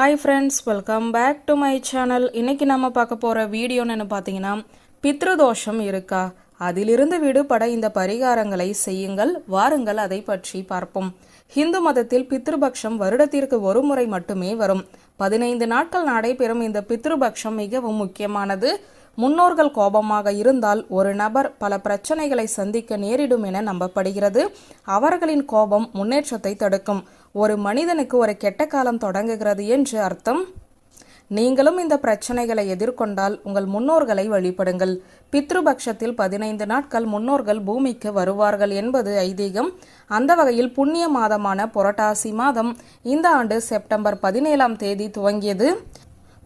Hi friends, welcome back to my channel. இன்னைக்கு நம்ம பார்க்க போற வீடியோ என்னன்னு பார்த்தீங்கன்னா பித்ருதோஷம் இருக்கா, அதிலிருந்து விடுபட இந்த பரிகாரங்களை செய்யுங்கள். வாருங்கள் அதை பற்றி பார்ப்போம். ஹிந்து மதத்தில் பித்ருபக்ஷம் வருடத்திற்கு ஒரு முறை மட்டுமே வரும். 15 நாட்கள் நடைபெறும் இந்த பித்ருபக்ஷம் மிகவும் முக்கியமானது. முன்னோர்கள் கோபமாக இருந்தால் ஒரு நபர் பல பிரச்சனைகளை சந்திக்க நேரிடும் என நம்பப்படுகிறது. அவர்களின் கோபம் முன்னேற்றத்தை தடுக்கும். ஒரு மனிதனுக்கு ஒரு கெட்ட காலம் தொடங்குகிறது என்று அர்த்தம். நீங்களும் இந்த பிரச்சனைகளை எதிர்கொண்டால் உங்கள் முன்னோர்களை வழிபடுங்கள். பித்ருபக்ஷத்தில் 15 நாட்கள் முன்னோர்கள் பூமிக்கு வருவார்கள் என்பது ஐதீகம். அந்த வகையில் புண்ணிய மாதமான புரட்டாசி மாதம் இந்த ஆண்டு செப்டம்பர் 17ஆம் தேதி துவங்கியது.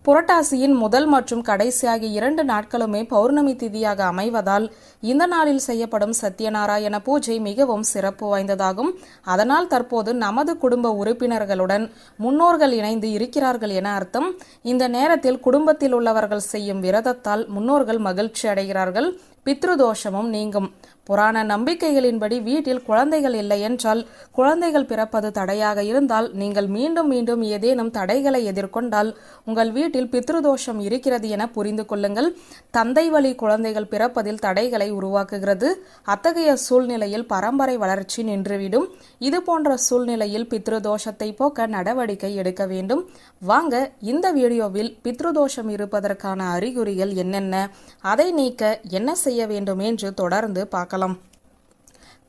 புரட்டாசியின் முதல் மற்றும் கடைசி ஆகிய 2 நாட்களுமே பௌர்ணமி திதியாக அமைவதால் இந்த நாளில் செய்யப்படும் சத்யநாராயண பூஜை மிகவும் சிறப்பு வாய்ந்ததாகும். அதனால் தற்போது நமது குடும்ப உறுப்பினர்களுடன் முன்னோர்கள் இணைந்து இருக்கிறார்கள் என அர்த்தம். இந்த நேரத்தில் குடும்பத்தில் உள்ளவர்கள் செய்யும் விரதத்தால் முன்னோர்கள் மகிழ்ச்சி அடைகிறார்கள். பித்ருதோஷமும் நீங்கும். புராண நம்பிக்கைகளின்படி வீட்டில் குழந்தைகள் இல்லை என்றால், குழந்தைகள் பிறப்பது தடையாக இருந்தால், நீங்கள் மீண்டும் மீண்டும் ஏதேனும் தடைகளை எதிர்கொண்டால் உங்கள் வீட்டில் பித்ருதோஷம் இருக்கிறது என புரிந்து கொள்ளுங்கள். தந்தை வழி குழந்தைகள் பிறப்பதில் தடைகளை உருவாக்குகிறது. அத்தகைய சூழ்நிலையில் பரம்பரை வளர்ச்சி நின்றுவிடும். இது போன்ற சூழ்நிலையில் பித்ருதோஷத்தை போக்க நடவடிக்கை எடுக்க வேண்டும். வாங்க இந்த வீடியோவில் பித்ருதோஷம் இருப்பதற்கான அறிகுறிகள் என்னென்ன, அதை நீக்க என்ன செய்ய வேண்டும் என்று தொடர்ந்து பார்க்கலாம்.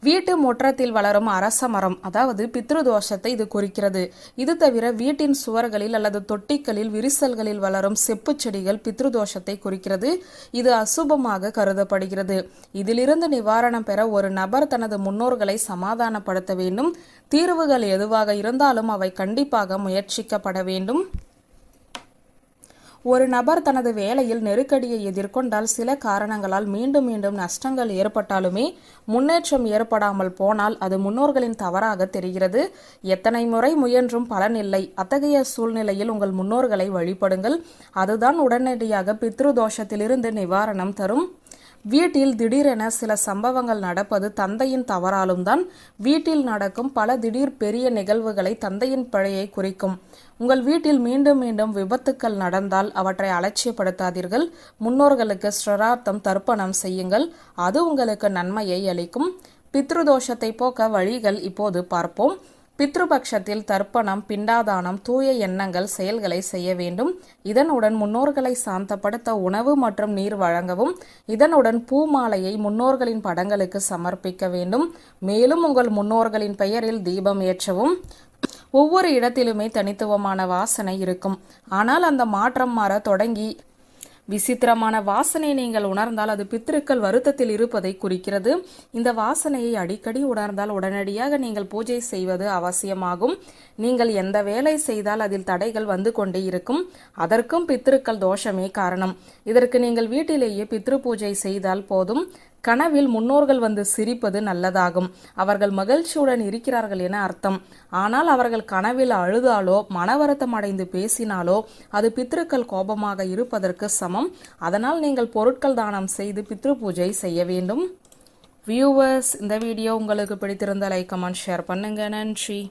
வீட்டு முற்றத்தில் வளரும் அரச மரம், அதாவது பித்ருதோஷத்தை இது குறிக்கிறது. இது தவிர வீட்டின் சுவர்களில் அல்லது தொட்டிகளில் விரிசல்களில் வளரும் செப்பு செடிகள் பித்ருதோஷத்தை குறிக்கிறது. இது அசுபமாக கருதப்படுகிறது. இதிலிருந்து நிவாரணம் பெற ஒரு நபர் தனது முன்னோர்களை சமாதானப்படுத்த வேண்டும். தீர்வுகள் எதுவாக இருந்தாலும் அவை கண்டிப்பாக முயற்சிக்கப்பட வேண்டும். ஒரு நபர் தனது வேலையில் நெருக்கடியை எதிர்கொண்டால், சில காரணங்களால் மீண்டும் மீண்டும் நஷ்டங்கள் ஏற்பட்டாலுமே முன்னேற்றம் ஏற்படாமல் போனால் அது முன்னோர்களின் தவறாக தெரிகிறது. எத்தனை முறை முயன்றும் பலனில்லை. அத்தகைய சூழ்நிலையில் உங்கள் முன்னோர்களை வழிபடுங்கள். அதுதான் உடனடியாக பித்ருதோஷத்திலிருந்து நிவாரணம் தரும். வீட்டில் திடீரென சில சம்பவங்கள் நடப்பது தந்தையின் தவறாலும் தான். வீட்டில் நடக்கும் பல திடீர் பெரிய நிகழ்வுகளை தந்தையின் பிழையை குறிக்கும். உங்கள் வீட்டில் மீண்டும் மீண்டும் விபத்துக்கள் நடந்தால் அவற்றை அலட்சியப்படுத்தாதீர்கள். முன்னோர்களுக்கு ஸ்ரரார்த்தம் தர்ப்பணம் செய்யுங்கள். அது உங்களுக்கு நன்மையை அளிக்கும். பித்ருதோஷத்தை போக்க வழிகள் இப்போது பார்ப்போம். பித்ருபக்ஷத்தில் தர்ப்பணம், பிண்டாதானம், தூய எண்ணங்கள், செயல்களை செய்ய வேண்டும். இதனுடன் முன்னோர்களை சாந்தப்படுத்த உணவு மற்றும் நீர் வழங்கவும். இதனுடன் பூமாலையை முன்னோர்களின் படங்களுக்கு சமர்ப்பிக்க வேண்டும். மேலும் உங்கள் முன்னோர்களின் பெயரில் தீபம் ஏற்றவும். ஒவ்வொரு இடத்திலுமே தனித்துவமான வாசனை இருக்கும். ஆனால் அந்த மாற்றம் மாற தொடங்கி விசித்திரமான வாசனை நீங்கள் உணர்ந்தால் அது பித்ருக்கள் வருத்தத்தில் இருப்பதை குறிக்கிறது. இந்த வாசனையை அடிக்கடி உணர்ந்தால் உடனடியாக நீங்கள் பூஜை செய்வது அவசியமாகும். நீங்கள் எந்த வேலை செய்தால் அதில் தடைகள் வந்து கொண்டே இருக்கும். அதற்கும் பித்ருக்கள் தோஷமே காரணம். இதற்கு நீங்கள் வீட்டிலேயே பித்ரு பூஜை செய்தால் போதும். கனவில் முன்னோர்கள் வந்து சிரிப்பது நல்லதாகும். அவர்கள் மகிழ்ச்சியுடன் இருக்கிறார்கள் என அர்த்தம். ஆனால் அவர்கள் கனவில் அழுதாலோ மனவருத்தம் அடைந்து பேசினாலோ அது பித்ருக்கள் கோபமாக இருப்பதற்கு சமம். அதனால் நீங்கள் பொருட்கள் தானம் செய்து பித்ரு பூஜை செய்ய வேண்டும். வியூவர்ஸ், இந்த வீடியோ உங்களுக்கு பிடித்திருந்தால் லைக், கமெண்ட், ஷேர் பண்ணுங்க. நன்றி.